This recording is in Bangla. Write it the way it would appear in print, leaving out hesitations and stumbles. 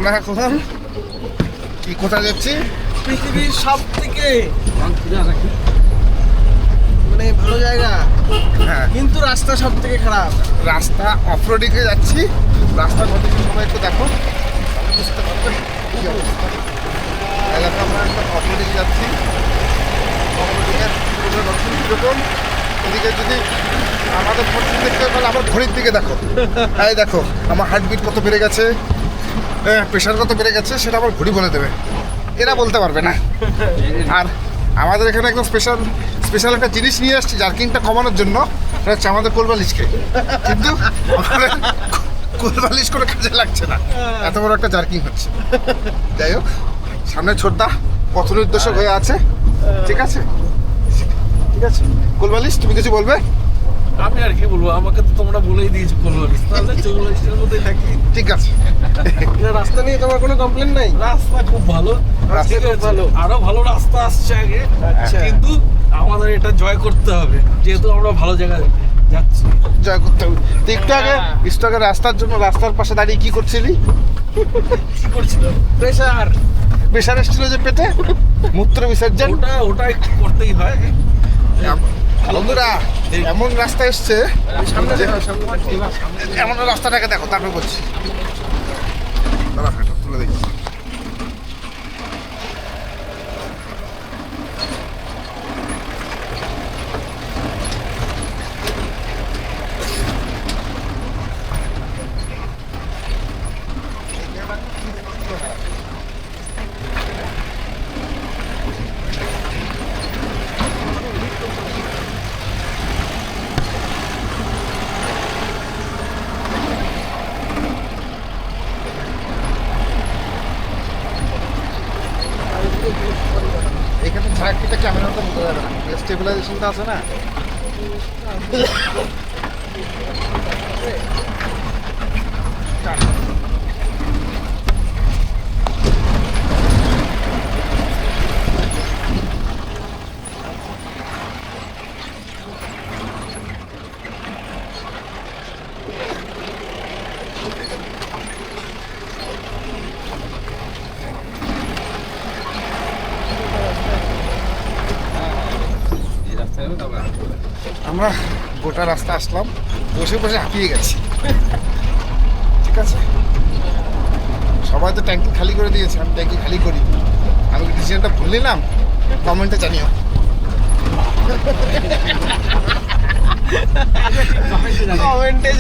আমরা এখন কি কোথায় যাচ্ছি? পৃথিবীর সব থেকে মানে ভালো জায়গা, হ্যাঁ, কিন্তু রাস্তা সব থেকে খারাপ। রাস্তা অফরোডিংয়ে যাচ্ছি। রাস্তার কন্ডিশন সবাই একটু দেখো, তাহলে বুঝতে পারবে কি অবস্থা। এলাকা আমরা একটা অফরোডিংয়ে যাচ্ছি। অফরোডিংয়ের দর্শন কীরকম, এদিকে যদি আমাদের ফটো দেখতে হয় তাহলে আমার ঘড়ির দিকে দেখো। এই দেখো আমার হার্টবিট কত বেড়ে গেছে, প্রেশার কত বেড়ে গেছে, সেটা আমার ঘড়ি বলে দেবে, এরা বলতে পারবে না। আর আমাদের এখানে একদম স্পেশাল একটা জিনিস নিয়ে আসছি জার্কিংটা কমানোর জন্য, সেটা হচ্ছে আমাদের কোলবালিশকে। কিন্তু আমাদের কোলবালিশ করে কাজে লাগছে না, এত বড় একটা জার্কিং হচ্ছে। যাই হোক, সামনে ছোটদা পথ নির্দেশক হয়ে আছে। ঠিক আছে, ঠিক আছে কোলবালিশ, তুমি কিছু বলবে? আমি আর কি বলবো, আমাকে তো তোমরা বলেই দিয়েছো কোলবালিশ, তাহলে চৌবালিশের মধ্যেই থাকি। ঠিক আছে। রাস্তা নিয়ে তোমার কোনো কমপ্লেন নাই? রাস্তা খুব ভালো, রাস্তা ঠিক খুব আছে, ভালো। আরো ভালো রাস্তা আসছে আগে। আচ্ছা। কিন্তু আমাদের এটা জয় করতে হবে, যেহেতু আমরা ভালো জায়গায় যাচ্ছি। জয় করতে হবে। তো একটু আগে রাস্তার জন্য রাস্তার পাশে দাঁড়িয়ে কি করছিলি? কি করছিল? প্রেশার। প্রেশার এসেছিল যে পেটে, মূত্র বিসর্জন। ওটা একটু করতেই হয়। বন্ধুরা এমন রাস্তা এসছে, সামনে যে- দেখো, সামনে দেখো। এমন রাস্তাটাকে দেখো, তারপর বলছি। দাঁড়া, এটা তুলে দেখি। এখানে ঝাঁকিটা ক্যামেরার মতো বোঝা যাবে না, স্টেবিলাইজেশনটা আছে না। আমরা গোটা রাস্তা আসলাম, বসে বসে হাঁপিয়ে গেছি। ঠিক আছে, সবাই তো ট্যাঙ্কি খালি করে দিয়েছে, আমি ট্যাঙ্কি খালি করি। আমি ডিসিশনটা ভুল নিলাম, কমেন্টে জানিও। কমেন্টে